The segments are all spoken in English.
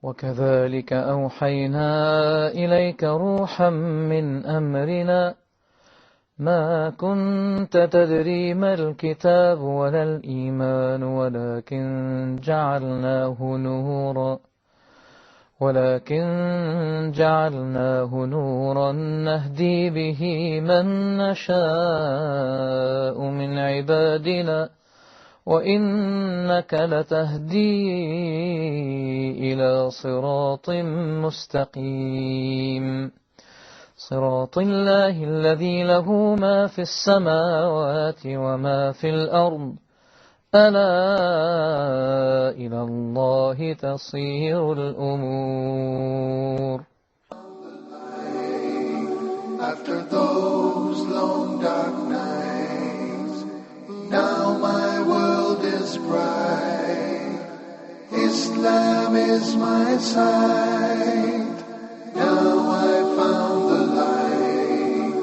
وكذلك أوحينا إليك روحا من أمرنا ما كنت تدري ما الكتاب ولا الإيمان ولكن جعلناه نورا نهدي به من نشاء من عبادنا وإنك لتهدي إلى صراط مستقيم صراط الله الذي له ما في السماوات وما في الأرض ألا إلى الله تصير الأمور. After those long dark nights, now my world is bright. Islam is my sight. Now I found the light.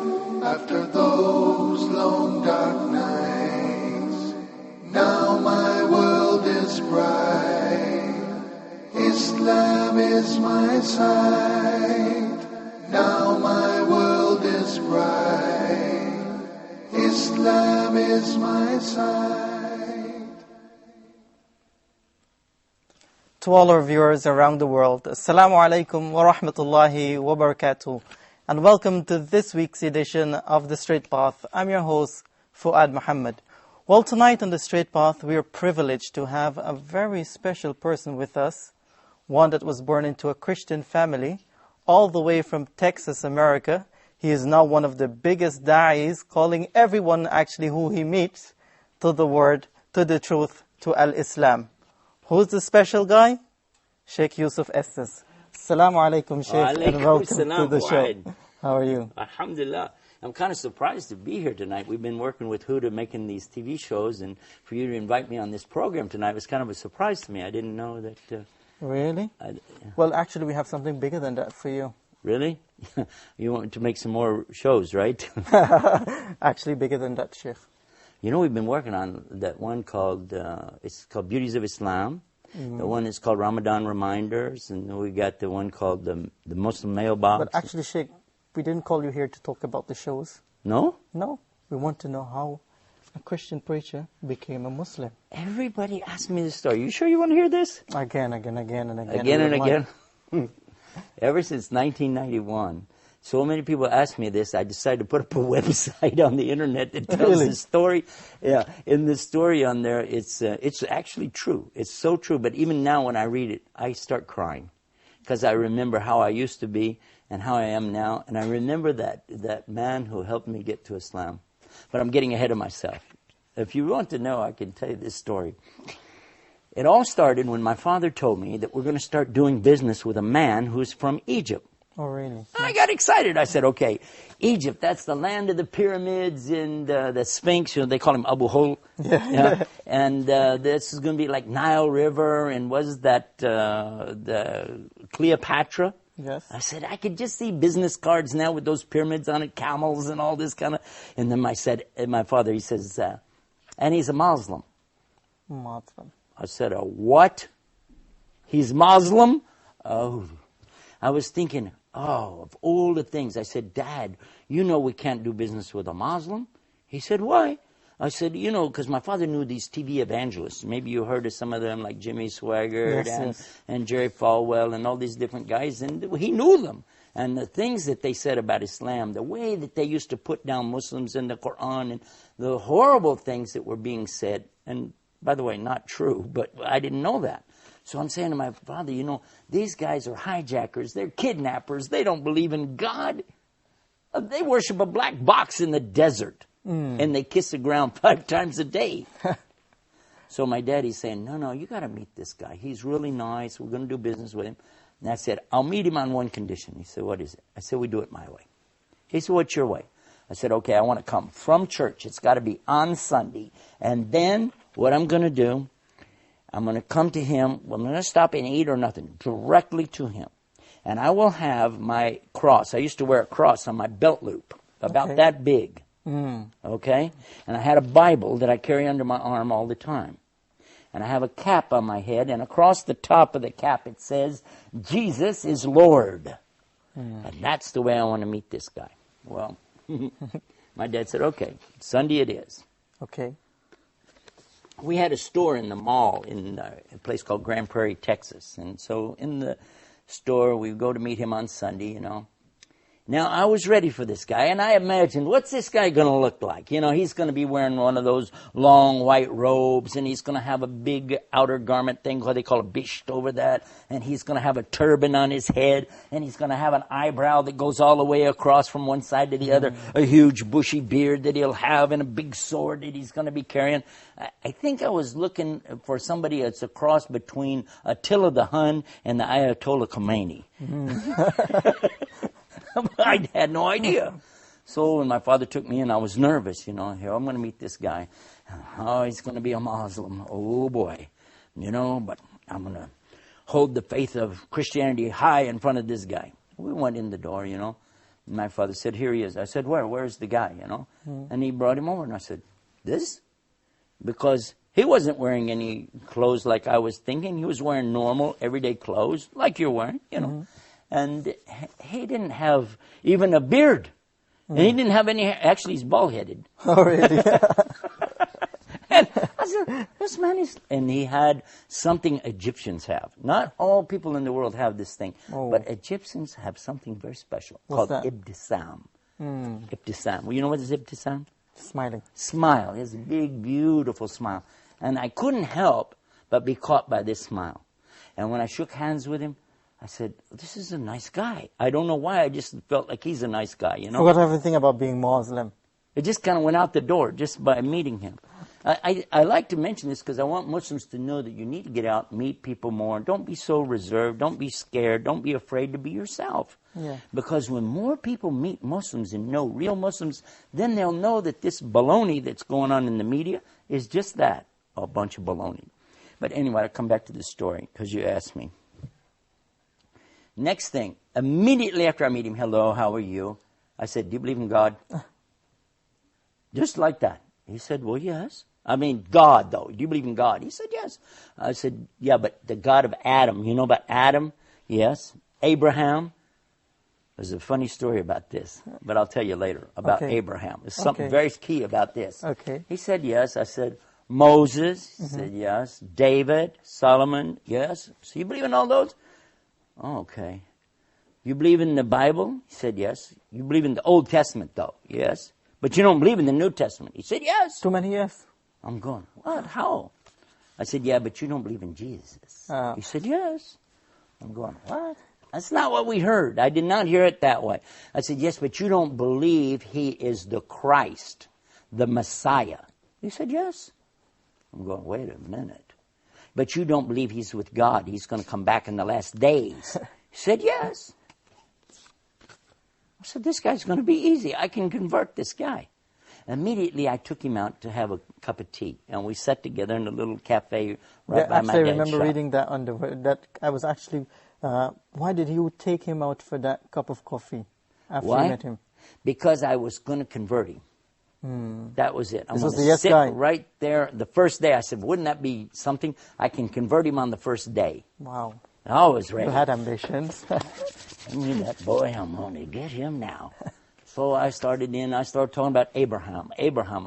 After those long dark nights, now my world is bright. Islam is my sight. Now my world is bright. Islam is my sight. To all our viewers around the world, Assalaamu alaykum wa rahmatuallahi wa barakatuhu, and welcome to this week's edition of The Straight Path. I'm your host, Fuad Muhammad. Well, tonight on The Straight Path, we are privileged to have a very special person with us, one that was born into a Christian family, all the way from Texas, America. He is now one of the biggest da'is, calling everyone actually who he meets to the word, to the truth, to Al-Islam. Who's the special guy? Shaykh Yusuf Estes. Assalamu alaykum, Shaykh, and welcome to the show. How are you? Alhamdulillah. I'm kind of surprised to be here tonight. We've been working with Huda making these TV shows, and for you to invite me on this program tonight was kind of a surprise to me. I didn't know that... Really? Well, actually, we have something bigger than that for you. Really? You want to make some more shows, right? Actually, bigger than that, Sheikh. You know, we've been working on that one called, it's called Beauties of Islam. Mm-hmm. The one is called Ramadan Reminders, and then we got the one called the Muslim Mailbox. But actually, Sheikh, we didn't call you here to talk about the shows. No? No. We want to know how a Christian preacher became a Muslim. Everybody asks me this story. You sure you want to hear this? Again and again. Again and again. Ever since 1991, so many people ask me this, I decided to put up a website on the internet that tells the story. Yeah, in the story on there, it's actually true. It's so true. But even now when I read it, I start crying. Because I remember how I used to be and how I am now. And I remember that man who helped me get to Islam. But I'm getting ahead of myself. If you want to know, I can tell you this story. It all started when my father told me that we're going to start doing business with a man who's from Egypt. Oh, really? I got excited. I said, okay, Egypt, that's the land of the pyramids and the Sphinx. You know, they call him Abu Hol. Yeah. And this is going to be like Nile River, and was that the Cleopatra? Yes. I said, I could just see business cards now with those pyramids on it, camels and all this kind of... And then my father, he says, and he's a Muslim. Muslim. I said, a what? He's Muslim? Oh. I was thinking, of all the things. I said, Dad, you know we can't do business with a Muslim? He said, why? I said, because my father knew these TV evangelists. Maybe you heard of some of them, like Jimmy Swaggart and Jerry Falwell and all these different guys. And he knew them. And the things that they said about Islam, the way that they used to put down Muslims in the Quran, and the horrible things that were being said. And by the way, not true, but I didn't know that. So I'm saying to my father, these guys are hijackers. They're kidnappers. They don't believe in God. They worship a black box in the desert. And they kiss the ground 5 times a day. So my daddy's saying, no, you got to meet this guy. He's really nice. We're going to do business with him. And I said, I'll meet him on one condition. He said, what is it? I said, we do it my way. He said, what's your way? I said, okay, I want to come from church. It's got to be on Sunday. And then what I'm going to do, I'm going to come to him. I'm going to stop and eat or nothing, directly to him. And I will have my cross. I used to wear a cross on my belt loop, about that big. Okay? And I had a Bible that I carry under my arm all the time. and I have a cap on my head, and across the top of the cap it says, Jesus is Lord. And that's the way I want to meet this guy. Well, my dad said, okay, Sunday it is. Okay. We had a store in the mall in a place called Grand Prairie, Texas. And so in the store, we go to meet him on Sunday, Now, I was ready for this guy, and I imagined, what's this guy going to look like? He's going to be wearing one of those long white robes, and he's going to have a big outer garment thing, what they call a bisht over that, and he's going to have a turban on his head, and he's going to have an eyebrow that goes all the way across from one side to the other, a huge bushy beard that he'll have, and a big sword that he's going to be carrying. I think I was looking for somebody that's a cross between Attila the Hun and the Ayatollah Khomeini. I had no idea. So when my father took me in, I was nervous, Here, I'm going to meet this guy. Oh, he's going to be a Muslim. Oh, boy. But I'm going to hold the faith of Christianity high in front of this guy. We went in the door, And my father said, here he is. I said, where's the guy, And he brought him over, and I said, this? Because he wasn't wearing any clothes like I was thinking. He was wearing normal, everyday clothes, like you're wearing, And he didn't have even a beard. And he didn't have any hair. Actually, he's bald-headed. Oh, really? And I said, this man is... And he had something Egyptians have. Not all people in the world have this thing. Oh. But Egyptians have something very special What's called that? ibtisam. Ibtisam. Well, you know what is ibtisam? Smiling. Smile. He has a big, beautiful smile. And I couldn't help but be caught by this smile. And when I shook hands with him, I said, this is a nice guy. I don't know why, I just felt like he's a nice guy, Forgot everything about being Muslim. It just kind of went out the door just by meeting him. I like to mention this because I want Muslims to know that you need to get out, meet people more. Don't be so reserved. Don't be scared. Don't be afraid to be yourself. Yeah. Because when more people meet Muslims and know real Muslims, then they'll know that this baloney that's going on in the media is just that, a bunch of baloney. But anyway, I'll come back to this story because you asked me. Next thing, immediately after I meet him, hello, how are you? I said, do you believe in God? Just like that. He said, well, yes. I mean, God, though. Do you believe in God? He said, yes. I said, yeah, but the God of Adam. You know about Adam? Yes. Abraham? There's a funny story about this, but I'll tell you later about Abraham. There's something very key about this. Okay. He said, yes. I said, Moses? He said, yes. David? Solomon? Yes. So you believe in all those? Oh, okay. You believe in the Bible? He said, yes. You believe in the Old Testament, though? Yes. But you don't believe in the New Testament? He said, yes. Too many yes. I'm going, what? How? I said, yeah, but you don't believe in Jesus. He said, yes. I'm going, what? That's not what we heard. I did not hear it that way. I said, yes, but you don't believe he is the Christ, the Messiah. He said, yes. I'm going, wait a minute. But you don't believe he's with God. He's going to come back in the last days. He said, yes. I said, this guy's going to be easy. I can convert this guy. Immediately, I took him out to have a cup of tea. And we sat together in a little cafe right by my dad's shop. I remember reading that that I was actually, why did you take him out for that cup of coffee after you met him? Because I was going to convert him. That was it. I'm this was going the to sit guy. right there the first day. I said, wouldn't that be something? I can convert him on the first day. Wow. I was ready. You had ambitions. I mean, that boy, I'm going to get him now. So I started talking about Abraham.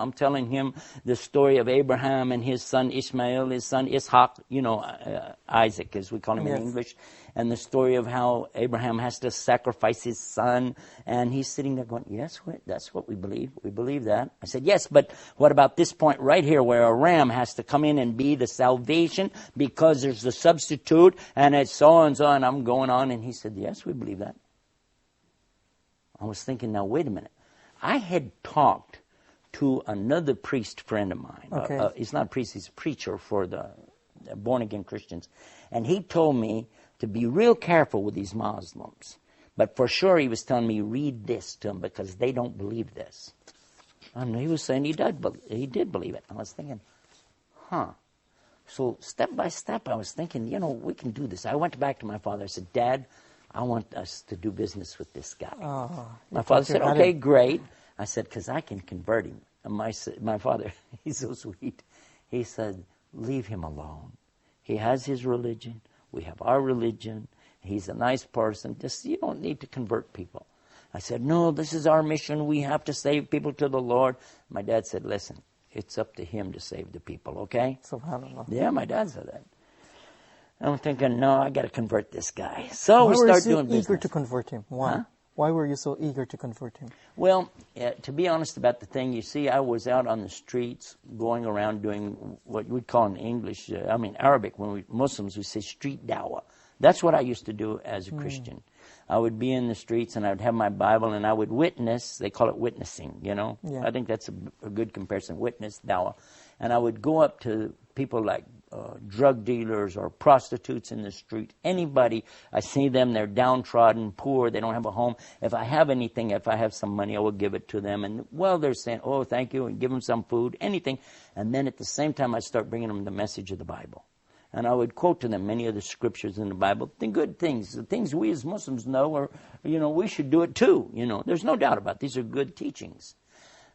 I'm telling him the story of Abraham and his son Ishmael, his son Ishaq, Isaac, as we call him in English, and the story of how Abraham has to sacrifice his son. And he's sitting there going, yes, that's what we believe. We believe that. I said, yes, but what about this point right here where a ram has to come in and be the salvation because there's the substitute and it's so and so, and I'm going on. And he said, yes, we believe that. I was thinking, now, wait a minute. I had talked to another priest friend of mine. Okay. He's not a priest, he's a preacher for the born-again Christians. And he told me to be real careful with these Muslims. But for sure, he was telling me, read this to them because they don't believe this. And he was saying he did believe it. I was thinking, So step by step, I was thinking, we can do this. I went back to my father. I said, Dad, I want us to do business with this guy. My father said, okay, great. I said, because I can convert him. And my father, he's so sweet. He said, leave him alone. He has his religion. We have our religion. He's a nice person. Just, you don't need to convert people. I said, no, this is our mission. We have to save people to the Lord. My dad said, listen, it's up to him to save the people, okay? Subhanallah. Yeah, my dad said that. I'm thinking, no, I got to convert this guy. So we start doing business. Why were you so eager to convert him? Why? Huh? Why were you so eager to convert him? Well, to be honest about the thing, you see, I was out on the streets going around doing what we'd call in English, Arabic, when Muslims, we say street dawah. That's what I used to do as a Christian. I would be in the streets and I would have my Bible and I would witness. They call it witnessing, you know. Yeah. I think that's a good comparison, witness, dawah. And I would go up to people like drug dealers or prostitutes in the street. Anybody, I see them, they're downtrodden, poor, they don't have a home. If I have anything, if I have some money, I will give it to them. And well, they're saying, oh, thank you, and give them some food, anything. And then at the same time, I start bringing them the message of the Bible. And I would quote to them many of the scriptures in the Bible, the good things, the things we as Muslims know, or, we should do it too. There's no doubt about it. These are good teachings,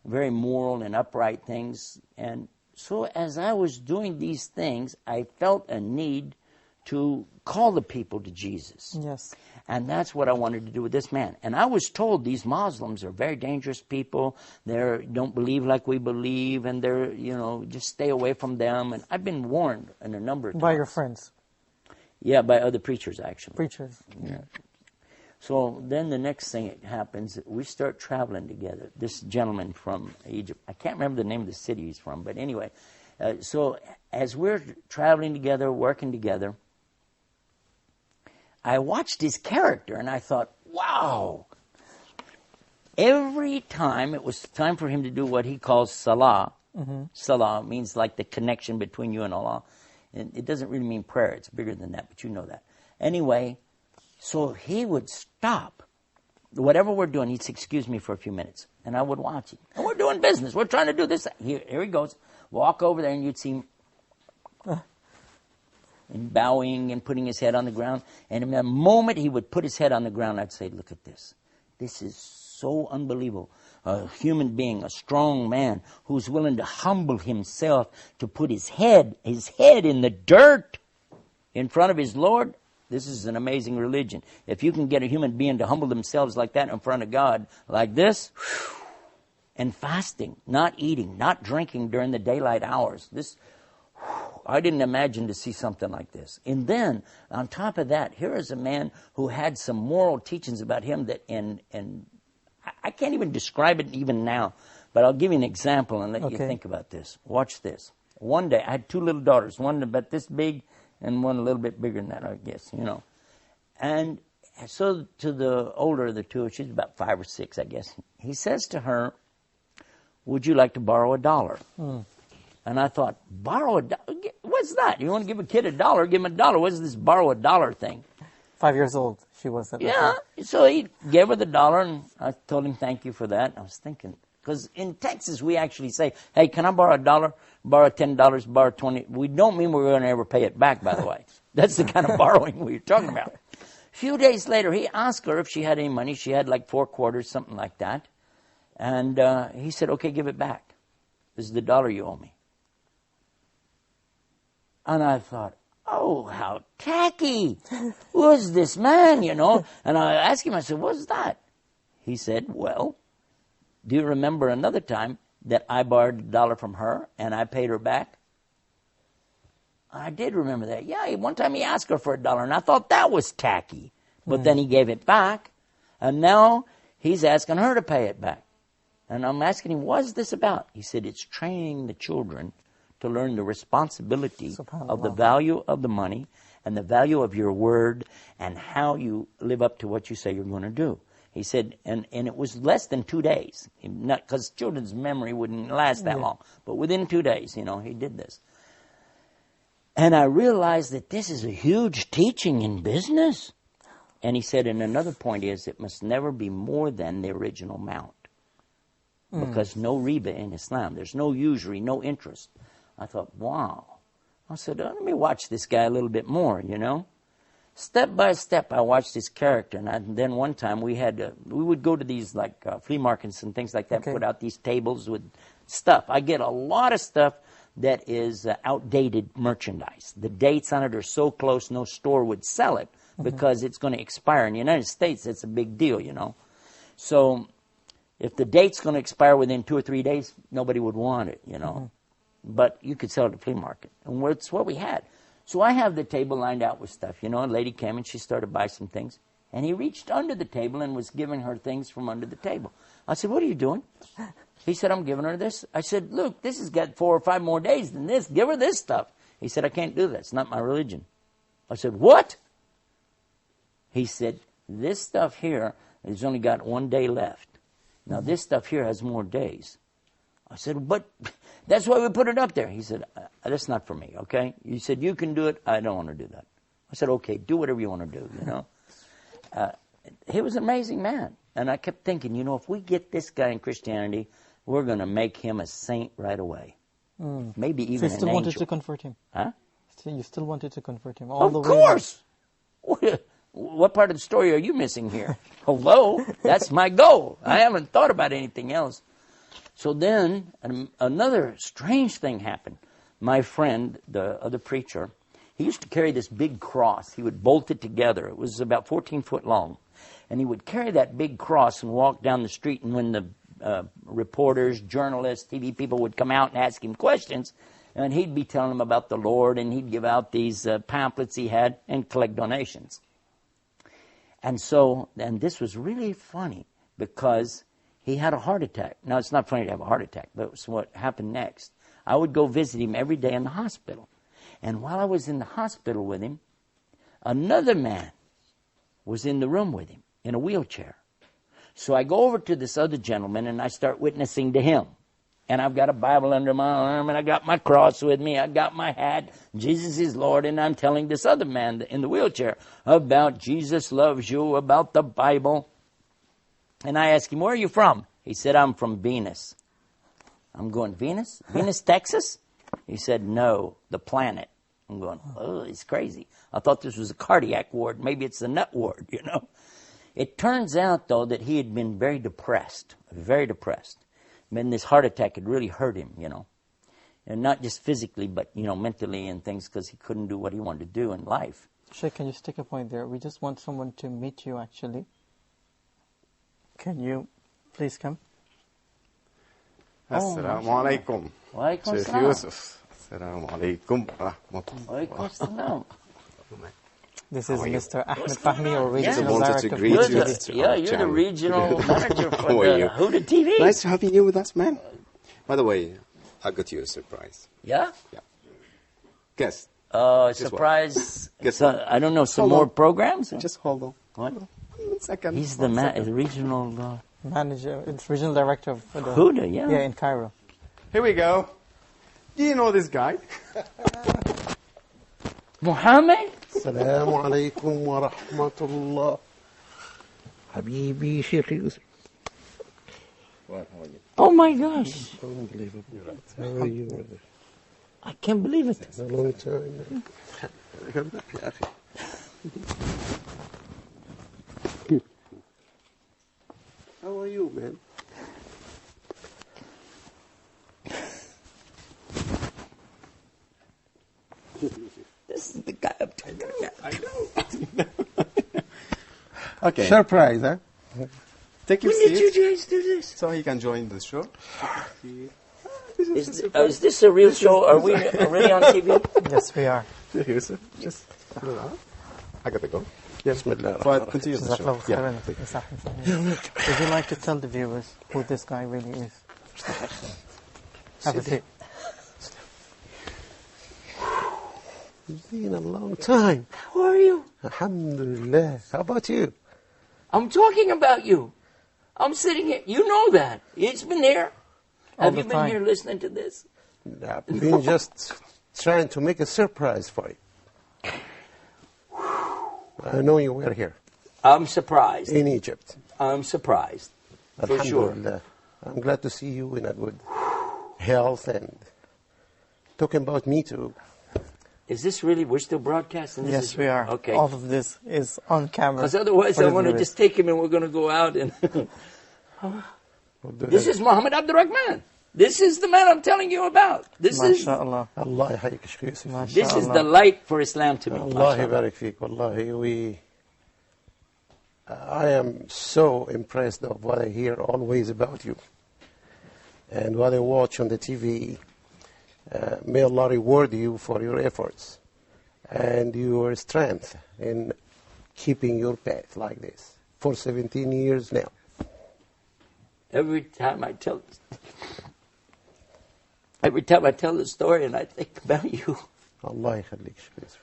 very moral and upright things. And so as I was doing these things, I felt a need to call the people to Jesus. Yes. And that's what I wanted to do with this man. And I was told these Muslims are very dangerous people. They don't believe like we believe, and they're, just stay away from them. And I've been warned in a number of times. By your friends? Yeah, by other preachers, actually. Preachers. Yeah. So then the next thing that happens, we start traveling together. This gentleman from Egypt, I can't remember the name of the city he's from, but anyway. So as we're traveling together, working together, I watched his character and I thought, wow. Every time it was time for him to do what he calls salah. Mm-hmm. Salah means like the connection between you and Allah. And it doesn't really mean prayer. It's bigger than that, but you know that. Anyway, so he would stop. Whatever we're doing, he'd say, excuse me for a few minutes. And I would watch him. And we're doing business. We're trying to do this. Here he goes. Walk over there and you'd see him and bowing and putting his head on the ground. And in the moment he would put his head on the ground, I'd say, look at this. This is so unbelievable. A human being, a strong man who's willing to humble himself to put his head in the dirt in front of his Lord. This is an amazing religion. If you can get a human being to humble themselves like that in front of God, like this, and fasting, not eating, not drinking during the daylight hours, I didn't imagine to see something like this. And then, on top of that, here is a man who had some moral teachings about him that, and I can't even describe it even now, but I'll give you an example and let you think about this. Watch this. One day, I had two little daughters, one about this big and one a little bit bigger than that, I guess, And so to the older of the two, she's about 5 or 6, I guess, he says to her, would you like to borrow $1? And I thought, borrow $1? What's that? You want to give a kid $1? Give him $1. What's this borrow $1 thing? 5 years old she was at that time. So he gave her the $1, and I told him thank you for that. I was thinking, because in Texas we actually say, hey, can I borrow $1? Borrow $10, borrow 20. We don't mean we're going to ever pay it back, by the way. That's the kind of borrowing we're talking about. A few days later, he asked her if she had any money. She had like 4 quarters, something like that. And he said, okay, give it back. This is the $1 you owe me. And I thought, oh, how tacky. Who's this man, And I asked him, I said, what's that? He said, well, do you remember another time that I borrowed $1 from her and I paid her back? I did remember that. Yeah, one time he asked her for $1 and I thought that was tacky. But then he gave it back. And now he's asking her to pay it back. And I'm asking him, what's this about? He said, it's training the children to learn the responsibility of the value of the money and the value of your word and how you live up to what you say you're going to do. He said, and it was less than 2 days, not because children's memory wouldn't last that long, but within 2 days, he did this. And I realized that this is a huge teaching in business. And he said, and another point is, it must never be more than the original amount. Because no riba in Islam, there's no usury, no interest. I thought, wow. I said, let me watch this guy a little bit more, Step by step, I watched his character. And then one time we would go to these flea markets and things like that, put out these tables with stuff. I get a lot of stuff that is outdated merchandise. The dates on it are so close, no store would sell it because it's going to expire. In the United States, it's a big deal, you know. So if the date's going to expire within 2 or 3 days, nobody would want it, you know. But you could sell it at the flea market. And it's what we had. So I have the table lined out with stuff. You know, a lady came and she started to buy some things. And he reached under the table and was giving her things from under the table. I said, what are you doing? He said, I'm giving her this. I said, look, this has got 4 or 5 more days than this. Give her this stuff. He said, I can't do that. It's not my religion. I said, what? He said, this stuff here has only got 1 day left. Now, this stuff here has more days. I said, but that's why we put it up there. He said, that's not for me, okay? He said, you can do it. I don't want to do that. I said, okay, do whatever you want to do, you know. He was an amazing man. And I kept thinking, you know, if we get this guy in Christianity, we're going to make him a saint right away. Maybe even an angel. So you still wanted to convert him? Huh? So you still wanted to convert him? Of course! What part of the story are you missing here? Hello? That's my goal. I haven't thought about anything else. So then another strange thing happened. My friend, the other preacher, he used to carry this big cross. He would bolt it together. It was about 14 foot long. And he would carry that big cross and walk down the street. And when the reporters, journalists, TV people would come out and ask him questions, and he'd be telling them about the Lord, and he'd give out these pamphlets he had and collect donations. And so, and this was really funny because he had a heart attack. Now, it's not funny to have a heart attack, but it's what happened next. I would go visit him every day in the hospital. And while I was in the hospital with him, another man was in the room with him in a wheelchair. So I go over to this other gentleman and I start witnessing to him. And I've got a Bible under my arm and I got my cross with me. I got my hat. Jesus is Lord. And I'm telling this other man in the wheelchair about Jesus loves you, about the Bible. And I asked him, where are you from? He said, I'm from Venus. I'm going, Venus? Venus, Texas? He said, no, the planet. I'm going, oh, it's crazy. I thought this was a cardiac ward. Maybe it's the nut ward, you know. It turns out, though, that he had been very depressed. And this heart attack had really hurt him, you know. And not just physically, but, you know, mentally and things because he couldn't do what he wanted to do in life. Shaykh, can you stick a point there? We just want someone to meet you, actually. Can you please come? Assalaamu alaykum. Alaykum Shaykh Yusuf. Assalaamu alaykum. Rahmatuallahi. Alaykum. This is Mr. Ahmed Fahmi, or Just regional wanted to director. greet you. You're the regional manager for How are you? Huda TV. Nice having you with us, man. By the way, I got you a surprise. Yeah? Yeah. Guess. Surprise. Guess I don't know, some Hold more on. programs? Just hold on. What? 1 second. He's the regional Manager, it's regional director of the Huda, yeah. Yeah, in Cairo. Here we go. Do you know this guy? Muhammad? السلام عليكم ورحمة الله حبيبي شيخ يوسف. What? How are you? Oh my gosh. Unbelievable. How are you, brother? I can't believe it. It's a long time. يا أخي. How are you, man? This is the guy I'm talking about. I know. Okay. Surprise, huh? Take your When did you seat guys do this? so he can join the show. Is this a real show? Are we already on TV? Yes, we are. Shaykh Yusuf, just put it on. I got to go. بسم الله But continue the show. Jazakallah Yeah. khairan, Mr. Ahmed Fahmi. Would you like to tell the viewers who this guy really is? Have a seat. It's been a long time. How are you? Alhamdulillah. How about you? I'm talking about you. I'm sitting here. You know that. It's been there. Have the you been time. here listening to this? I've been just trying to make a surprise for you. I know you were here I'm surprised. in Egypt. I'm surprised. For sure. Alhamdulillah. I'm glad to see you in a good health, and talking about me too. Is this really, we're still broadcasting? This Yes, is- we are. Okay. All of this is on camera. Because otherwise for I the want to viewers. just take him and we're going to go out and... We'll do This that. is Muhammad Abdur Rahman. This is the man I'm telling you about. This is MashaAllah. Allah يحييك Shaykh Yusuf. this is the light for Islam to me. Allah MashaAllah. يبارك فيك. Wallahi, I am so impressed of what I hear always about you and what I watch on the TV. May Allah reward you for your efforts and your strength in keeping your path like this for 17 years now. Every time I tell the story and I think about you, Allah يخليك Shaykh Yusuf.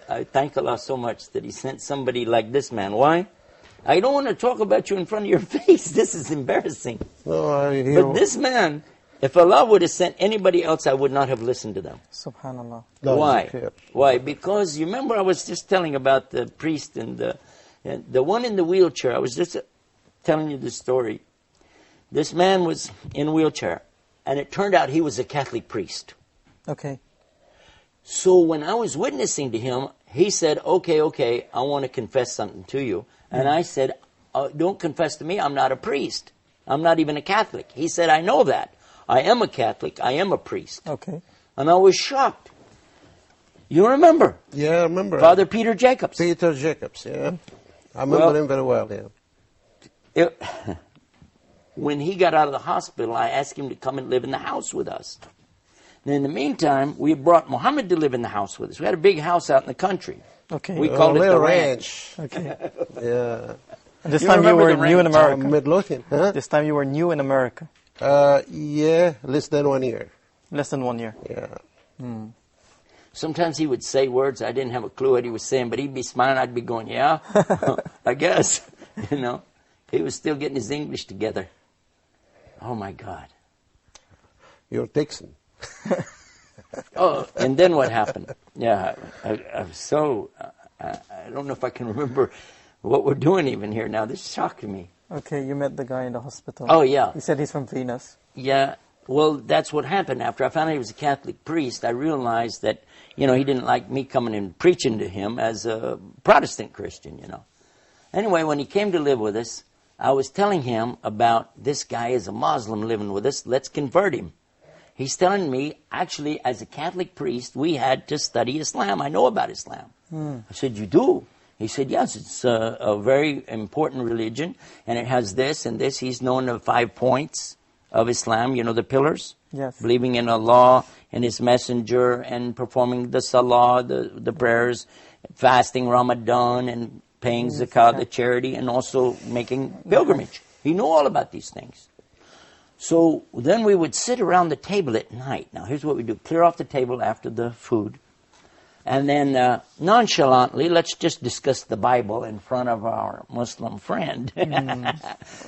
I thank Allah so much that He sent somebody like this man. Why? I don't want to talk about you in front of your face. This is embarrassing. No, I hear. But this man, if Allah would have sent anybody else, I would not have listened to them. Subhanallah. No, Why? it's okay. Why? Because you remember I was just telling about the priest and the one in the wheelchair. I was just telling you the story. This man was in a wheelchair, and it turned out he was a Catholic priest. Okay. So when I was witnessing to him, he said, okay, I want to confess something to you. And I said, don't confess to me, I'm not a priest. I'm not even a Catholic. He said, I know that. I am a Catholic, I am a priest. Okay. And I was shocked. You remember? Yeah, I remember. Father Peter Jacobs. Peter Jacobs, yeah. I remember him very well, yeah. When he got out of the hospital, I asked him to come and live in the house with us. And in the meantime, we brought Muhammad to live in the house with us. We had a big house out in the country. Okay. We called it the little ranch. Okay. Yeah. And this You time you remember were the new in ranch? America. Midlothian, huh? This time you were new in America. Yeah, less than 1 year. Less than 1 year. Yeah. Sometimes he would say words I didn't have a clue what he was saying, but he'd be smiling. I'd be going, yeah, I guess. You know, he was still getting his English together. Oh, my God. You're Texan. Oh, and then what happened? Yeah, I'm so, I don't know if I can remember what we're doing even here now. This shocked me. Okay, you met the guy in the hospital. Oh, yeah. He said he's from Venus. Yeah, well, that's what happened. After I found out he was a Catholic priest, I realized that, you know, he didn't like me coming and preaching to him as a Protestant Christian, you know. Anyway, when he came to live with us, I was telling him about this guy is a Muslim living with us. Let's convert him. He's telling me, actually, as a Catholic priest, we had to study Islam. I know about Islam. I said, you do? He said, yes, it's a very important religion, and it has this and this. He's known the 5 points of Islam, you know, the pillars. Yes. Believing in Allah and His Messenger and performing the salah, the prayers, fasting Ramadan and paying zakat, the charity, and also making pilgrimage. He knew all about these things. So then we would sit around the table at night. Now here's what we do. Clear off the table after the food. And then nonchalantly, let's just discuss the Bible in front of our Muslim friend.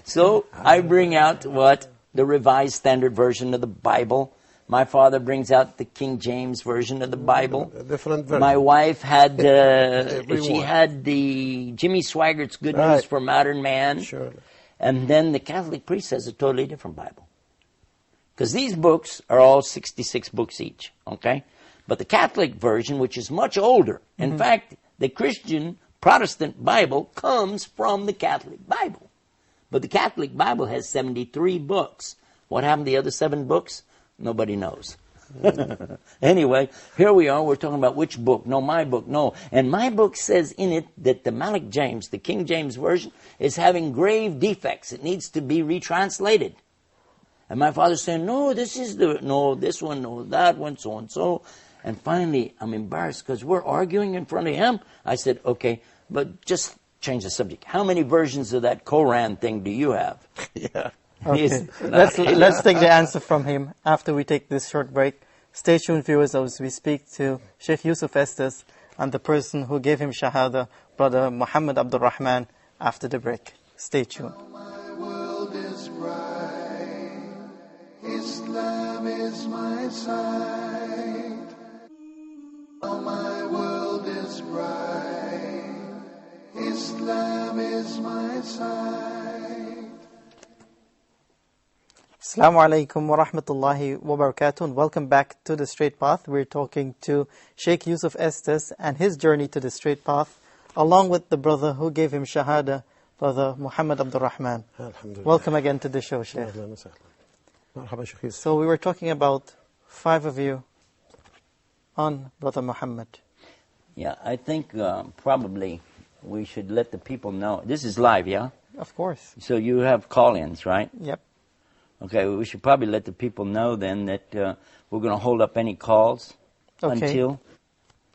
So I bring out what? The Revised Standard Version of the Bible. My father brings out the King James Version of the Bible. A different version. My wife had, she Everyone. had the Jimmy Swaggart's Good News for Modern Man. Sure. And then the Catholic priest has a totally different Bible. Because these books are all 66 books each, okay? But the Catholic version, which is much older, in fact, the Christian Protestant Bible comes from the Catholic Bible. But the Catholic Bible has 73 books. What happened to the other 7 books? Nobody knows. Anyway, here we are. We're talking about which book. No, my book. No. And my book says in it that the Malik James, the King James Version, is having grave defects. It needs to be retranslated. And my father's saying, no, this one, no, that one, so and so. And finally, I'm embarrassed because we're arguing in front of him. I said, okay, but just change the subject. How many versions of that Koran thing do you have? Yeah. Okay. Let's take the answer from him after we take this short break. Stay tuned, viewers, as we speak to Shaykh Yusuf Estes and the person who gave him Shahada, Brother Muhammad Abdur Rahman, after the break. Stay tuned. My world is bright. Islam is my sight. Oh, my world is bright. Islam is my sight. Assalamu alaikum wa rahmatullahi wa barakatuh, and welcome back to The Straight Path. We're talking to Shaykh Yusuf Estes and his journey to the straight path, along with the brother who gave him Shahada, Brother Muhammad Abdur Rahman. Alhamdulillah. Welcome again to the show, Shaykh. Marhaba, Shaykh Yusuf. So we were talking about 5 of you on Brother Muhammad. Yeah, I think probably we should let the people know. This is live, yeah? Of course. So you have call-ins, right? Yep. Okay, we should probably let the people know then that we're going to hold up any calls Okay.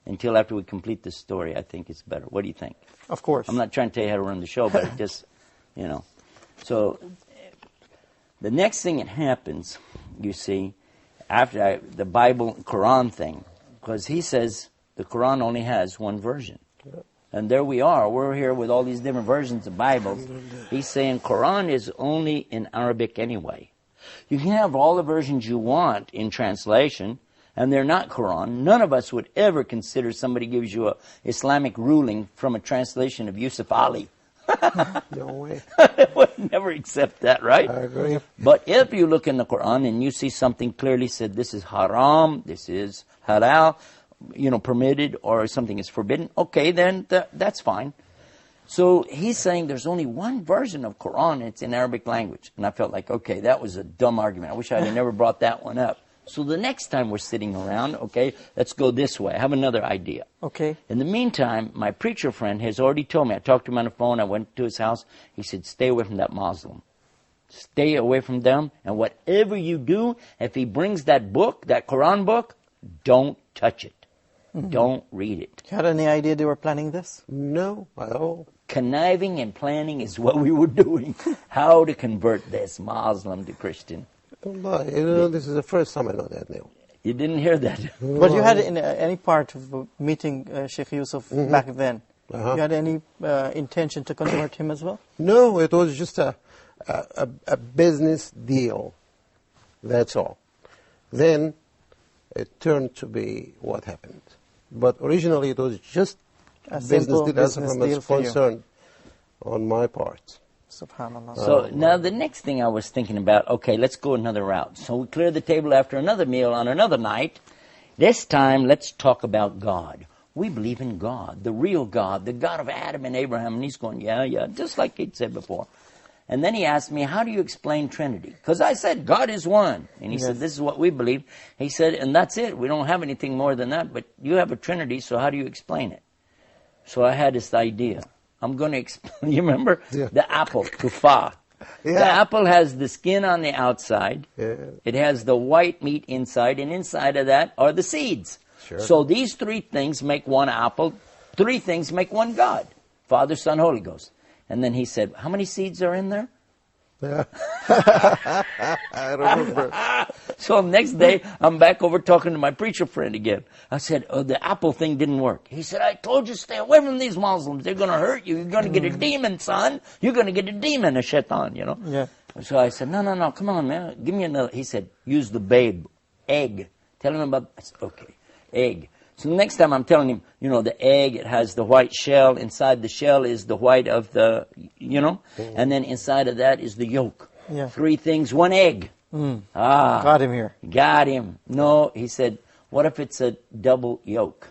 until after we complete the story. I think it's better. What do you think? Of course. I'm not trying to tell you how to run the show, but it just, So the next thing that happens, you see, after the Bible, Quran thing, because he says the Quran only has one version. And there we are. We're here with all these different versions of Bibles. He's saying Quran is only in Arabic anyway. You can have all the versions you want in translation, and they're not Quran. None of us would ever consider somebody gives you a Islamic ruling from a translation of Yusuf Ali. No way. Would never accept that, right? I agree. But if you look in the Quran and you see something clearly said, this is haram, this is halal, permitted, or something is forbidden, okay, then that's fine. So he's saying there's only one version of Quran, it's in Arabic language. And I felt like, okay, that was a dumb argument. I wish I had never brought that one up. So the next time we're sitting around, okay, let's go this way. I have another idea. Okay. In the meantime, my preacher friend has already told me, I talked to him on the phone, I went to his house, he said, stay away from that Muslim. Stay away from them, and whatever you do, if he brings that book, that Quran book, don't touch it. Don't read it. You had any idea they were planning this? No, at all. Conniving and planning is what we were doing. How to convert this Muslim to Christian. Allah, this is the first time I know that now. You didn't hear that? But you had in any part of meeting Shaykh Yusuf back then, Uh-huh. you had any intention to convert him as well? No, it was just a business deal. That's all. Then it turned to be what happened. But originally it was just A business simple deal as business far as deal for you. concerned on my part. Subhanallah. So now the next thing I was thinking about, okay, let's go another route. So we clear the table after another meal on another night. This time, let's talk about God. We believe in God, the real God, the God of Adam and Abraham. And he's going, yeah, just like he'd said before. And then he asked me, how do you explain Trinity? Because I said, God is one. And he said, this is what we believe. He said, and that's it. We don't have anything more than that. But you have a Trinity, so how do you explain it? So I had this idea. I'm going to explain. You remember? Yeah. The apple, tufah. Yeah. The apple has the skin on the outside. Yeah. It has the white meat inside. And inside of that are the seeds. Sure. So these 3 things make one apple. 3 things make one God. Father, Son, Holy Ghost. And then he said, how many seeds are in there? Yeah. I remember. So next day, I'm back over talking to my preacher friend again. I said, the apple thing didn't work. He said, I told you, stay away from these Muslims. They're going to hurt you. You're going to get a demon, son. You're going to get a demon, a shaitan, Yeah. So I said, no, come on, man. Give me another. He said, use the babe, egg. Tell him about, I said, okay, egg. So the next time I'm telling him, the egg, it has the white shell. Inside the shell is the white of the, and then inside of that is the yolk. Yeah. 3 things, 1 egg. Got him here. Got him. No, he said, what if it's a double yolk?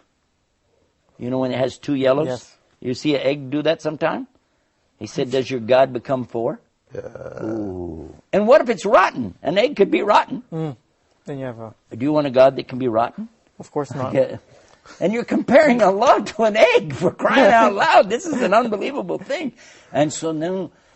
You know when it has 2 yellows? Yes. You see an egg do that sometime? He said, does your God become 4? Ooh. And what if it's rotten? An egg could be rotten. Then you have Do you want a God that can be rotten? of course not. Yeah. And you're comparing Allah to an egg, for crying out loud. This is an unbelievable thing. And so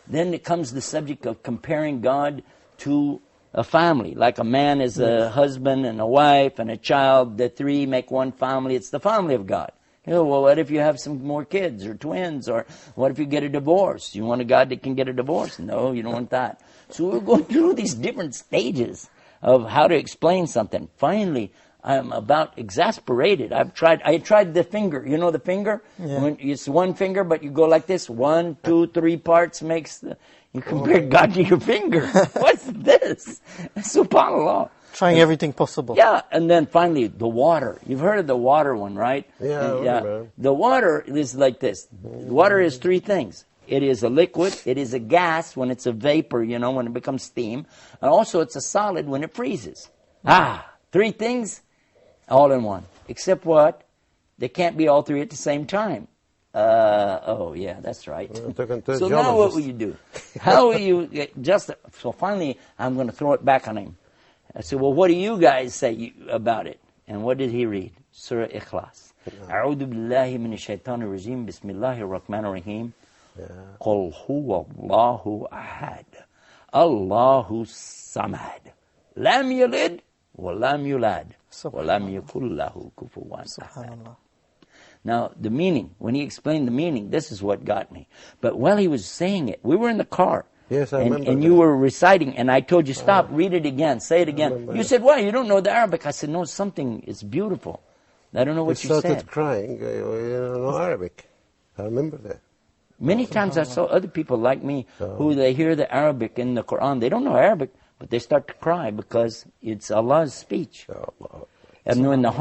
then it comes the subject of comparing God to a family. Like a man is a husband and a wife and a child. The 3 make one family. It's the family of God. Well, what if you have some more kids or twins? Or what if you get a divorce? You want a God that can get a divorce? No, you don't want that. So we're going through these different stages of how to explain something. Finally, I'm about exasperated. I tried the finger. You know the finger? Yeah. When it's 1 finger, but you go like this. 1, 2, 3 parts makes you compare God to your finger. What's this? SubhanAllah. Trying everything possible. Yeah, and then finally, the water. You've heard of the water one, right? Yeah, I remember. The water is like this. Water is 3 things. It is a liquid. It is a gas when it's a vapor, when it becomes steam. And also it's a solid when it freezes. 3 things. All in one. Except what? They can't be all 3 at the same time. Yeah, that's right. So now what will you do? How will you so finally, I'm going to throw it back on him. I said, well, what do you guys say about it? And what did he read? Surah Ikhlas. أعوذ بالله من الشيطان الرجيم بسم الله الرحمن الرحيم قل هو الله أحد الله الصمد لم يلد ولم يولد ولم يكن له كفوا أحد. Now, the meaning, when he explained the meaning, this is what got me. But while he was saying it, we were in the car. Yes, I remember. And you were reciting, and I told you, stop, read it again, say it again. You said, why? You don't know the Arabic. I said, no, something is beautiful. I don't know what you said. You started crying. You don't know Arabic. I remember that. Many times I saw other people like me who they hear the Arabic in the Quran. They don't know Arabic, but they start to cry because it's Allah's speech. And when the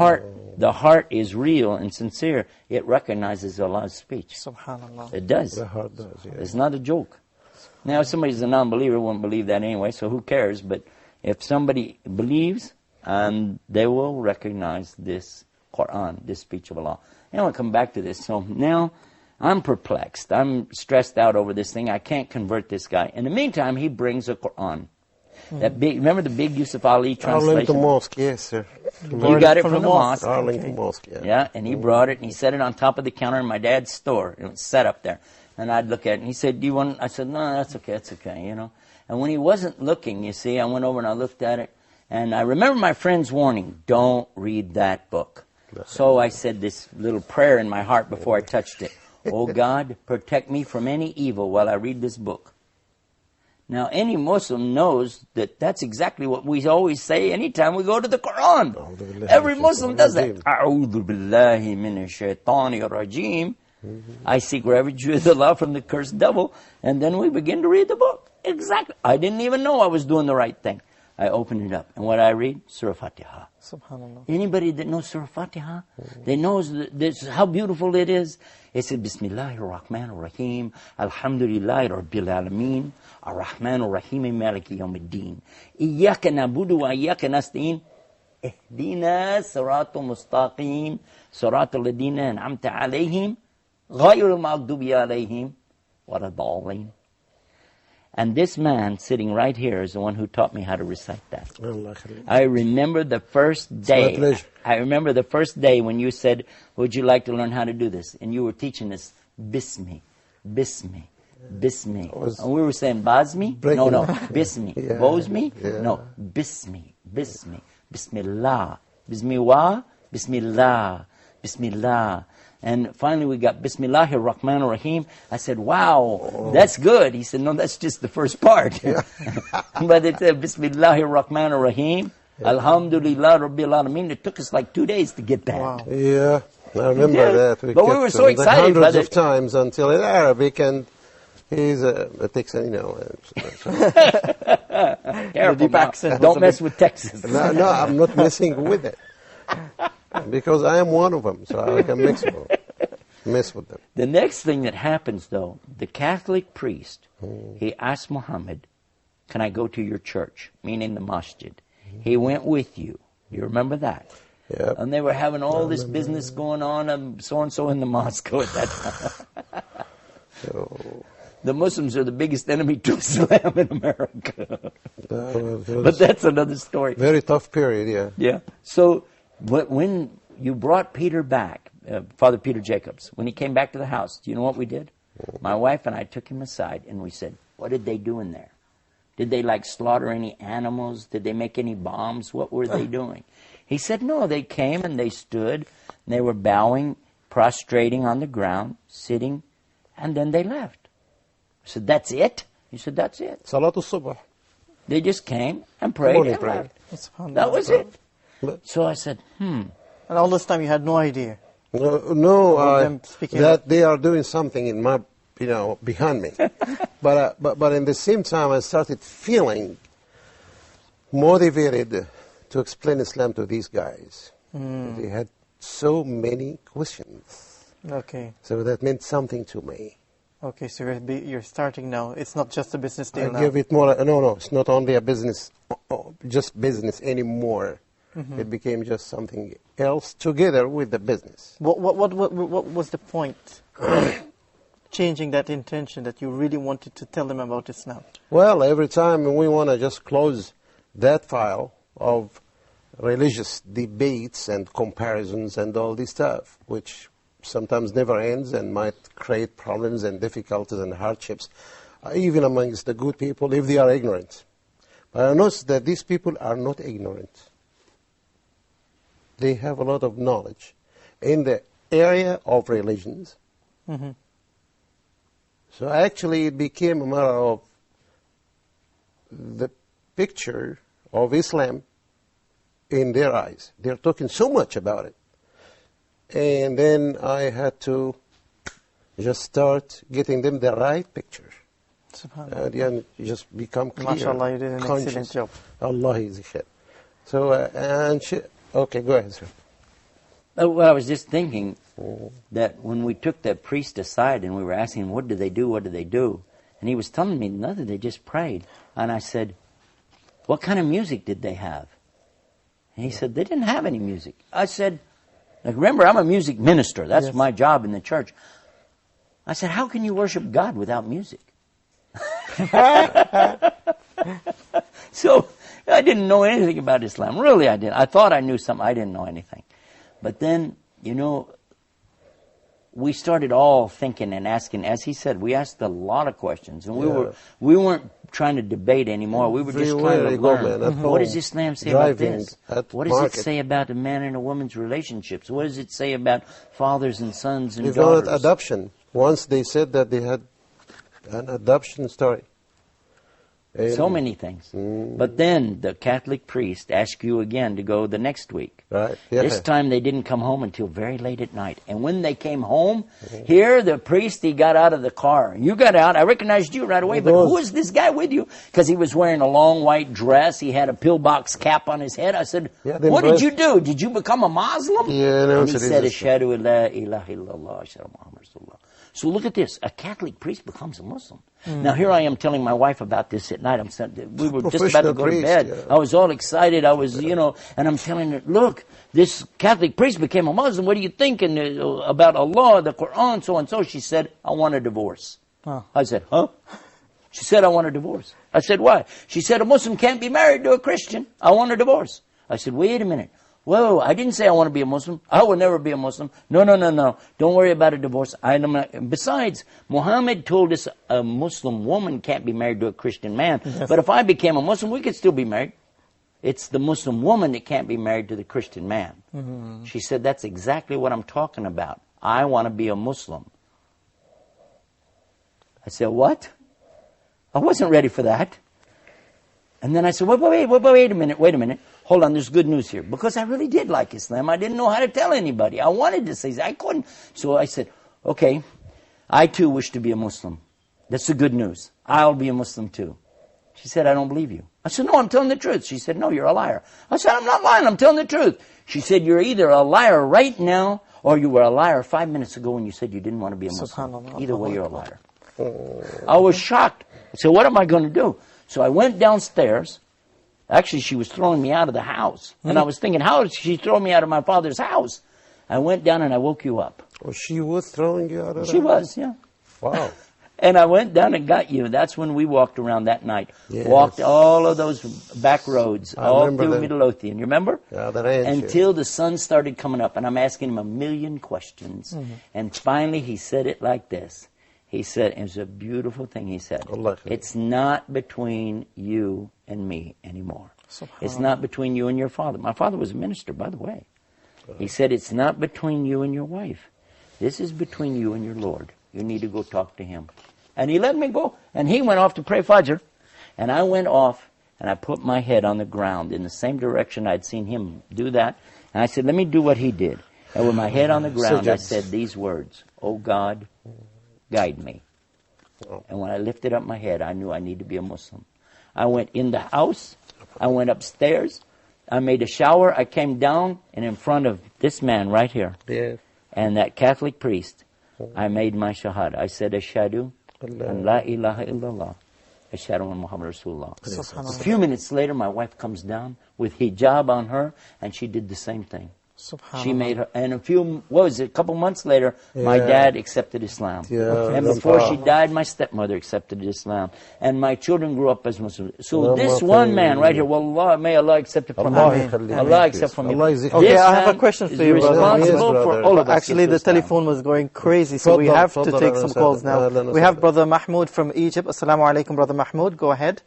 heart is real and sincere, it recognizes Allah's speech. Subhanallah. It does. The heart does, yeah. It's not a joke. Now, if somebody's a non-believer, won't believe that anyway, so who cares? But if somebody believes, they will recognize this Quran, this speech of Allah. And I want to come back to this. So now, I'm perplexed. I'm stressed out over this thing. I can't convert this guy. In the meantime, he brings a Quran. That big, remember the big Yusuf Ali translation? Arlington Mosque, yes, sir. He got it from the mosque. Arlington Mosque, yeah. Yeah, and he brought it, and he set it on top of the counter in my dad's store. It was set up there. And I'd look at it, and he said, do you want, I said, no, that's okay, you know. And when he wasn't looking, you see, I went over and I looked at it, and I remember my friend's warning, don't read that book. So I said this little prayer in my heart before I touched it. Oh God, protect me from any evil while I read this book. Now, any Muslim knows that that's exactly what we always say anytime we go to the Quran. Every Muslim does that. A'udhu billahi minash shaitanir rajim. I seek refuge with Allah from the cursed devil. And then we begin to read the book. Exactly. I didn't even know I was doing the right thing. I opened it up. And what I read? Surah Fatiha. Subhanallah. Anybody that knows Surah Fatiha, they knows this, how beautiful it is. It said, Bismillah-hir rahim Alhamdulillahi Rabbil Alameen, Rahmaan-nir Maliki Yawmiddin. Iyaka nabudu wa iyaka nasta'in. Ihdina siratal mustaqim, siratal ladina an'amta alayhim, ghayril maghdubi alayhim, waladallin. And this man sitting right here is the one who taught me how to recite that. I remember the first day. I remember the first day when you said, would you like to learn how to do this? And you were teaching us Bismi, Bismi, Bismi. And we were saying Bazmi? No, Bismi. Yeah. Bozmi? Yeah. No, Bismi, Bismi, Bismillah, Bismiwa, Bismillah, Bismillah. And finally we got Bismillah-hir rahmaan-nir. I said, wow, that's good. He said, no, that's just the first part. Yeah. But it said Bismillah-hir rahmaan-nir. Alhamdulillah Rabbil Alameen. It took us like 2 days to get that. Wow. Yeah, I remember that. But we were so excited. Hundreds of times until in Arabic, and he's a Texan, you know. Careful now. Don't mess with Texas. No, I'm not messing with it. Because I am one of them, so I can mess with them. The next thing that happens, though, the Catholic priest, he asked Muhammad, can I go to your church? Meaning the masjid. He went with you. You remember that? Yep. And they were having all this business going on, and so-and-so in the mosque at that time. So, the Muslims are the biggest enemy to Islam in America. But that's another story. Very tough period, yeah. Yeah. So when you brought Peter back, Father Peter Jacobs, when he came back to the house, do you know what we did? My wife and I took him aside and we said, what did they do in there? Did they slaughter any animals? Did they make any bombs? What were they doing? He said, no, they came and they stood and they were bowing, prostrating on the ground, sitting, and then they left. I said, that's it? He said, that's it. Salatul Subh. They just came and prayed and left. That was it. So I said, And all this time you had no idea? No, that they are doing something in my, behind me. but in the same time, I started feeling motivated to explain Islam to these guys. They had so many questions. Okay. So that meant something to me. Okay, so you're starting now. It's not just a business deal now. I give it more. No, it's not only a business, just business anymore. It became just something else together with the business. What was the point? Changing that intention that you really wanted to tell them about Islam? Well, every time we want to just close that file, of religious debates and comparisons and all this stuff, which sometimes never ends and might create problems and difficulties and hardships, even amongst the good people if they are ignorant. But I notice that these people are not ignorant. They have a lot of knowledge in the area of religions. Mm-hmm. So actually it became a matter of the picture of Islam in their eyes. They're talking so much about it. And then I had to just start getting them the right picture. SubhanAllah. And you just become clear. MashaAllah, you did an conscious. excellent job. Allah is the shit. So, okay, go ahead, sir. Well, I was just thinking that when we took that priest aside and we were asking him, what do they do, what do they do? And he was telling me, nothing, they just prayed. And I said, what kind of music did they have? And he said, they didn't have any music. I said, like, remember, I'm a music minister. That's Yes. my job in the church. I said, how can you worship God without music? So I didn't know anything about Islam. Really, I didn't. I thought I knew something. I didn't know anything. But then, you know, we started all thinking and asking. As he said, we asked a lot of questions, and we weren't trying to debate anymore. We were just trying to learn. What does Islam say about this? What does it say about a man and a woman's relationships? What does it say about fathers and sons and daughters? Even adoption. Once they said that they had an adoption story. So many things. But then the Catholic priest asked you again to go the next week. Right. Yeah. This time they didn't come home until very late at night. And when they came home, here the priest, he got out of the car. You got out. I recognized you right away. But who is this guy with you? Because he was wearing a long white dress. He had a pillbox cap on his head. I said, what did you do? Did you become a Muslim? Yeah, no, and he said, Ashhadu an la ilaha illallah, Ashhadu Muhammad Rasulullah. So look at this. A Catholic priest becomes a Muslim. Now here I am telling my wife about this at night. We were just about to go to bed. Yeah. I was all excited. I was, and I'm telling her, look, this Catholic priest became a Muslim. What are you thinking about Allah, the Quran, so and so? She said, I want a divorce. Oh. I said, huh? She said, I want a divorce. I said, why? She said, a Muslim can't be married to a Christian. I want a divorce. I said, wait a minute. Whoa, I didn't say I want to be a Muslim. I will never be a Muslim. No. Don't worry about a divorce. Besides, Muhammad told us a Muslim woman can't be married to a Christian man. Yes. But if I became a Muslim, we could still be married. It's the Muslim woman that can't be married to the Christian man. Mm-hmm. She said, that's exactly what I'm talking about. I want to be a Muslim. I said, what? I wasn't ready for that. And then I said, wait a minute. Hold on, there's good news here. Because I really did like Islam. I didn't know how to tell anybody. I wanted to say, I couldn't. So I said, okay, I too wish to be a Muslim. That's the good news. I'll be a Muslim too. She said, I don't believe you. I said, no, I'm telling the truth. She said, no, you're a liar. I said, I'm not lying, I'm telling the truth. She said, you're either a liar right now, or you were a liar 5 minutes ago when you said you didn't want to be a Muslim. Either way, you're a liar. I was shocked. I said, what am I going to do? So I went downstairs. Actually, she was throwing me out of the house. And I was thinking, how did she throw me out of my father's house? I went down and I woke you up. Oh, she was throwing you out of the house? She was, yeah. Wow. And I went down and got you. That's when we walked around that night. Yes. Walked all of those back roads, all through Midlothian. You remember? Yeah, the ranch. Until the sun started coming up. And I'm asking him a million questions. Mm-hmm. And finally he said it like this. He said, it was a beautiful thing he said. It's not between you and me anymore. It's not between you and your father. My father was a minister, by the way. He said, it's not between you and your wife. This is between you and your Lord. You need to go talk to him. And he let me go. And he went off to pray Fajr. And I went off and I put my head on the ground in the same direction I'd seen him do that. And I said, let me do what he did. And with my head on the ground, I said these words, oh God, guide me. And when I lifted up my head, I knew I needed to be a Muslim. I went in the house. I went upstairs. I made a shower. I came down, and in front of this man right here, and that Catholic priest, I made my shahada. I said, Ashhadu an la ilaha illallah, Ashhadu an Muhammad Rasulullah. A few minutes later, my wife comes down with hijab on her, and she did the same thing. Subhanallah. She made her, and a couple months later, my Yeah. dad accepted Islam. Yeah, And that's before wow. she died, my stepmother accepted Islam. And my children grew up as Muslims. So Allah this khayr. one man right here, wallah, may Allah accept it from Allah him. yakhallik. Allah accept from him. Allah is- Okay, This I have a man question is for you, brother. responsible Yes, for brother. all of us. Actually, the telephone was going crazy, so we Tfaddal, have to tfaddal, take ahlan some wa calls sahlan. now. Ahlan wa We have sahlan. Brother Mahmoud from Egypt. Assalamu alaikum, Brother Mahmoud. Go ahead.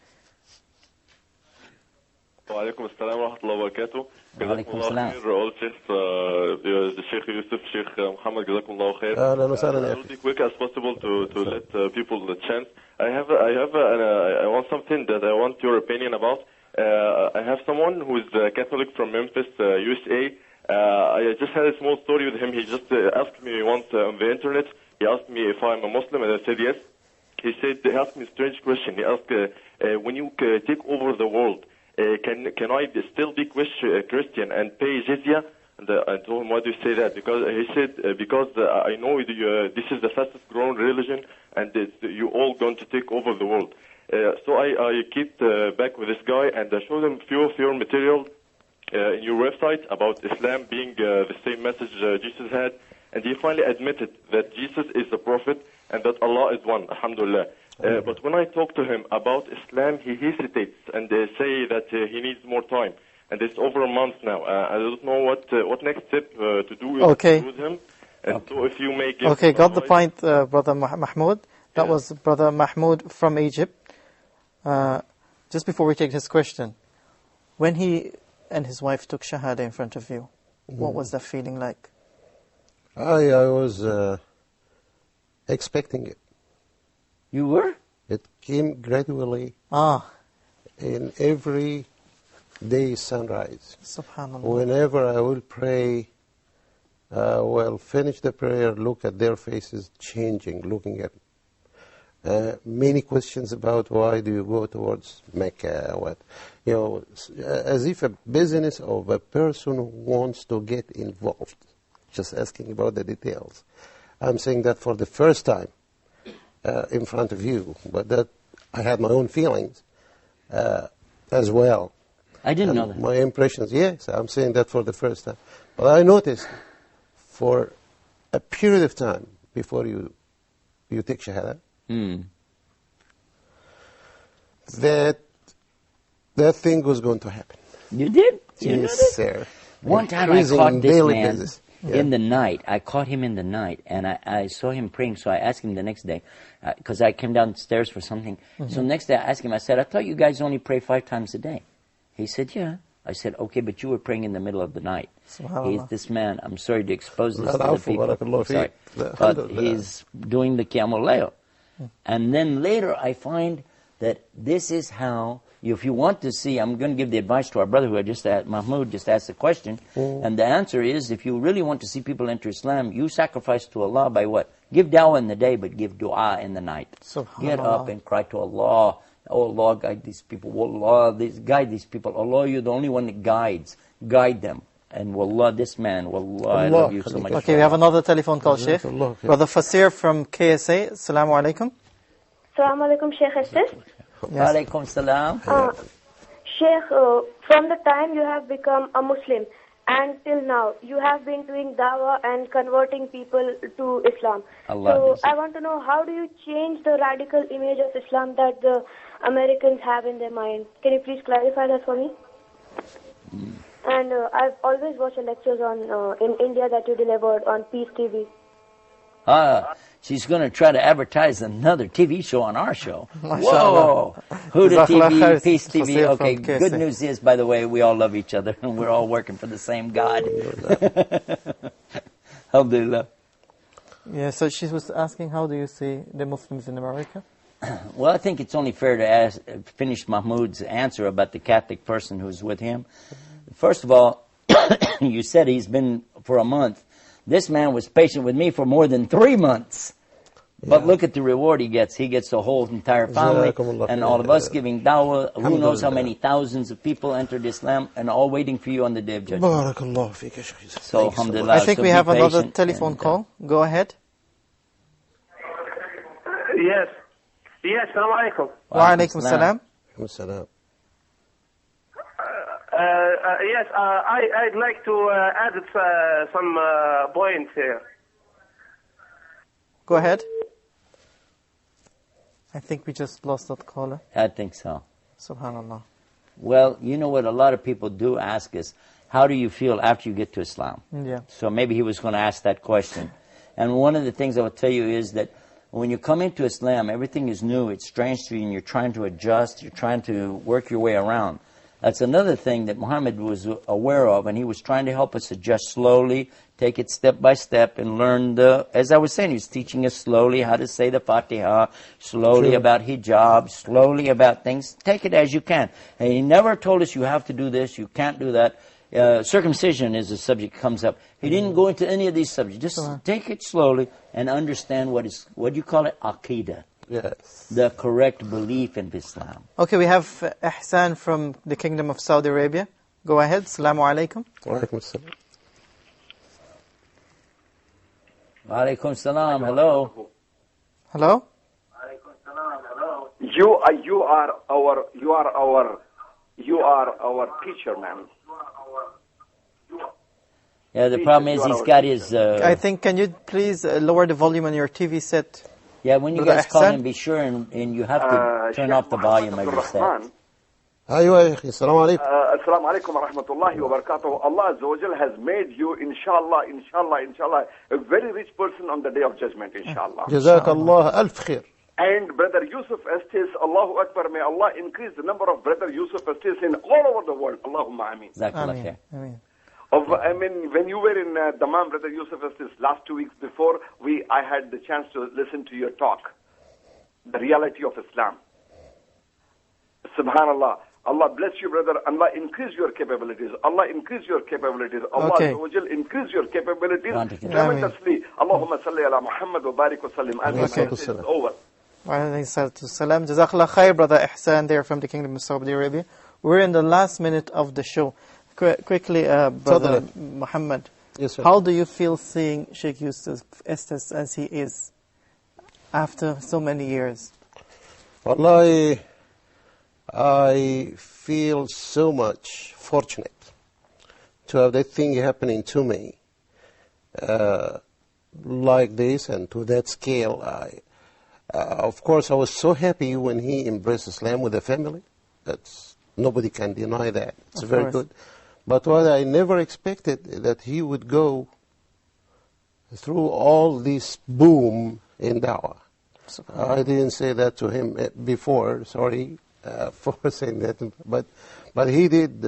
وعليكم السلام ورحمة الله وبركاته. وعليكم جزاكم الله السلام. خير. All Sheikhs, the Shaykh Yusuf, Shaykh Muhammad, جزاكم الله خير. أهلا وسهلا يا I'll أخي. be quick as possible to let people the chance. I want something that I want your opinion about. I have someone who is Catholic from Memphis, USA. I just had a small story with him. He just asked me once on the internet. He asked me if I'm a Muslim, and I said yes. He asked me a strange question. He asked, when you take over the world, can I still be Christian and pay jizya? And I told him, why do you say that? Because he said, because I know this is the fastest growing religion, and you're all going to take over the world. So I kept back with this guy, and I showed him few of your material in your website about Islam being the same message Jesus had, and he finally admitted that Jesus is the prophet and that Allah is one, alhamdulillah. But when I talk to him about Islam, he hesitates and say that he needs more time. And it's over a month now. I don't know what next step to do Okay. with him. And so if you may give Okay, got the advice. point, Brother Mahmoud. That Yeah. was Brother Mahmoud from Egypt. Just before we take his question, when he and his wife took Shahada in front of you, what was that feeling like? I was expecting it. You were? It came gradually Ah, in every day sunrise. subhanallah. Whenever I will pray, finish the prayer, look at their faces changing, looking at many questions about why do you go towards Mecca, as if a business of a person who wants to get involved, just asking about the details. I'm saying that for the first time in front of you, but that I had my own feelings as well. I didn't know And that. my impressions, yes, I'm saying that for the first time. But I noticed for a period of time before you take Shahada, that thing was going to happen. You did? You knew Yes, that? sir. One time I Increasing caught on this daily man basis. Yeah. in the night. I caught him in the night, and I saw him praying, so I asked him the next day, because I came downstairs for something. So next day I asked him, I said, I thought you guys only pray 5 times a day. He said, yeah. I said, okay, but you were praying in the middle of the night. Subhanallah. This man, I'm sorry to expose this La to the afu, people. barakallahu Sorry. feek. But Alhamdulillah. he's doing the Qiyamul Layl. And then later I find that this is how, if you want to see, I'm going to give the advice to our brother who Mahmoud just asked the question, and the answer is, if you really want to see people enter Islam, you sacrifice to Allah by what? Give dawah in the day, but give dua in the night. Subhanallah. Get up and cry to Allah. Oh Allah, guide these people. Allah, guide these people. Allah, you're the only one that guides. Guide them. And wallah, this man, wallah, I love you so much. Okay, we have another telephone call, Sheikh. Jazakallah khair. Brother Fasir from KSA. Assalamu alaikum. Assalamu alaikum, Shaykh Estes. Yes. Alaykum salam. Sheikh, from the time you have become a Muslim and till now, you have been doing dawah and converting people to Islam. Allah So bless you. I want to know, how do you change the radical image of Islam that the Americans have in their mind? Can you please clarify that for me? And I've always watched the lectures in India that you delivered on Peace TV. She's going to try to advertise another TV show on our show. Mashallah. Whoa! Huda Jazakallah TV, khair, Peace TV. Fasir Okay, from good KSA. news is, by the way, we all love each other and we're all working for the same God. Alhamdulillah. Yeah, so she was asking, how do you see the Muslims in America? Well, I think it's only fair to finish Mahmoud's answer about the Catholic person who's with him. First of all, you said he's been for a month. This man was patient with me for more than 3 months. But look at the reward he gets. He gets the whole entire family Jazakumullah and khair. all of us giving dawah. Who knows how Alhamdulillah. many thousands of people entered Islam and all waiting for you on the day of judgment. Barakallahu feek, ya Shaykh Yusuf. So, Thank you so alhamdulillah. I think so we be have another patient telephone and, call. Go ahead. Yes. Yes, Assalamu alaikum. Wa alaikum salam. much. Salam. Yes, I'd like to add some points here. Go ahead. I think we just lost that caller. I think so. Subhanallah. Well, you know what a lot of people do ask us, how do you feel after you get to Islam? Yeah. So maybe he was going to ask that question. And one of the things I will tell you is that when you come into Islam, everything is new, it's strange to you, and you're trying to adjust, you're trying to work your way around. That's another thing that Muhammad was aware of, and he was trying to help us adjust slowly, take it step by step, and learn as I was saying, he was teaching us slowly how to say the Fatiha, slowly about hijab, slowly about things. Take it as you can. And he never told us you have to do this, you can't do that. Circumcision is a subject that comes up. He didn't go into any of these subjects. Just take it slowly and understand what do you call it? Aqidah. Yes. The correct belief in Islam. Okay, we have Ihsan from the Kingdom of Saudi Arabia. Go ahead. Assalamu alaikum. Wa alaykum assalam. Wa alaykum salam. Hello. Hello? You are our teacher, man. Yeah, the problem is he's got his... I think, can you please lower the volume on your TV set? Yeah, when you Brother guys call Ihsan? him, be sure and you have to turn off the volume of your set. Rahman. أيوة يا أخي السلام عليكم. Assalaamu alaykum wa rahmatuallahi wa barakatuhu. Allah Azza wa Jal has made you, inshallah, a very rich person on the day of judgment, inshallah. جزاك الله ألف خير. And Brother Yusuf Estes, Allahu Akbar, may Allah increase the number of Brother Yusuf Estes in all over the world. Allahumma ameen. Jazakallah khair. Ameen. I mean, when you were in Dammam, Brother Yusuf Estes, last 2 weeks before, I had the chance to listen to your talk, the reality of Islam. Subhanallah. Allah bless you, brother. Allah increase your capabilities. Allah increase your capabilities. Allah Okay. increase your capabilities Wonderful. tremendously. Allahumma salli ala Muhammad wa barik wa sallim. As my Okay. message is over. Wa alaykum salam. Jazakallah khair, Brother Ihsan there from the Kingdom of Saudi Arabia. We're in the last minute of the show. Quickly, Brother Muhammad, Yes, sir. how do you feel seeing Shaykh Yusuf Estes as he is after so many years? Wallahi, I feel so much fortunate to have that thing happening to me like this and to that scale. Of course, I was so happy when he embraced Islam with the family. Nobody can deny that. It's Of very course. good. But what I never expected that he would go through all this boom in da'wah. I didn't say that to him before, sorry for saying that, but he did.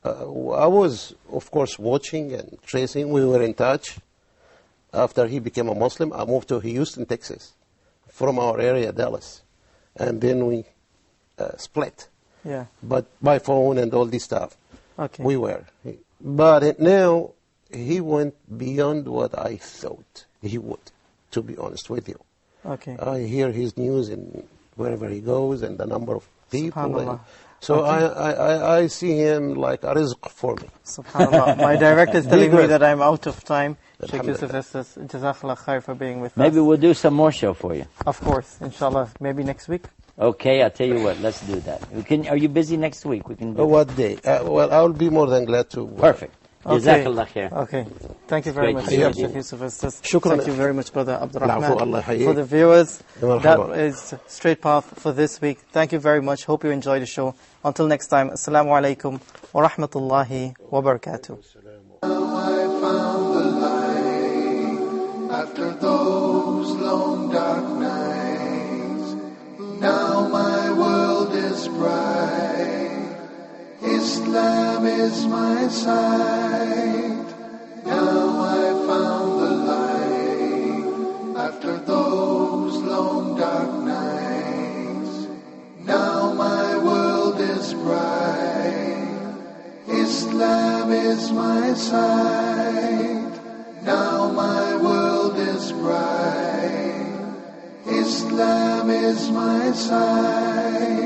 I was, of course, watching and tracing. We were in touch. After he became a Muslim, I moved to Houston, Texas, from our area, Dallas. And then we split. Yeah. But by phone and all this stuff, Okay. we were. But now he went beyond what I thought he would, to be honest with you. Okay. I hear his news in wherever he goes and the number of people. Subhanallah. And so I see him like a rizq for me. Subhanallah. My director is telling me Big that I'm out of time. Shaykh Yusuf Alhamdulillah. Estes, Jazakallah khair for being with Maybe us. we'll do some more show for you. Of course, inshallah, maybe next week. Okay, I'll tell you what, let's do that. Are you busy next week? We can do What day? Well, I'll be more than glad to. Perfect. Okay. Jazakallah khair. Okay. Thank you very Great much, to see you. Shaykh Yusuf Estes. Shukran. Thank you very much, Brother Abdur Allahu Allah Rahman. hayek. For the viewers, Marhaba. that is Straight Path for this week. Thank you very much. Hope you enjoyed the show. Until next time, Assalamu alaikum wa rahmatullahi wa barakatuh. Now I found the light after those long dark nights. Now my world is bright. Islam is my sight. Now I found the light after those long dark nights. Now my world is bright. Islam is my sight. Now my world is bright. Islam is my sight.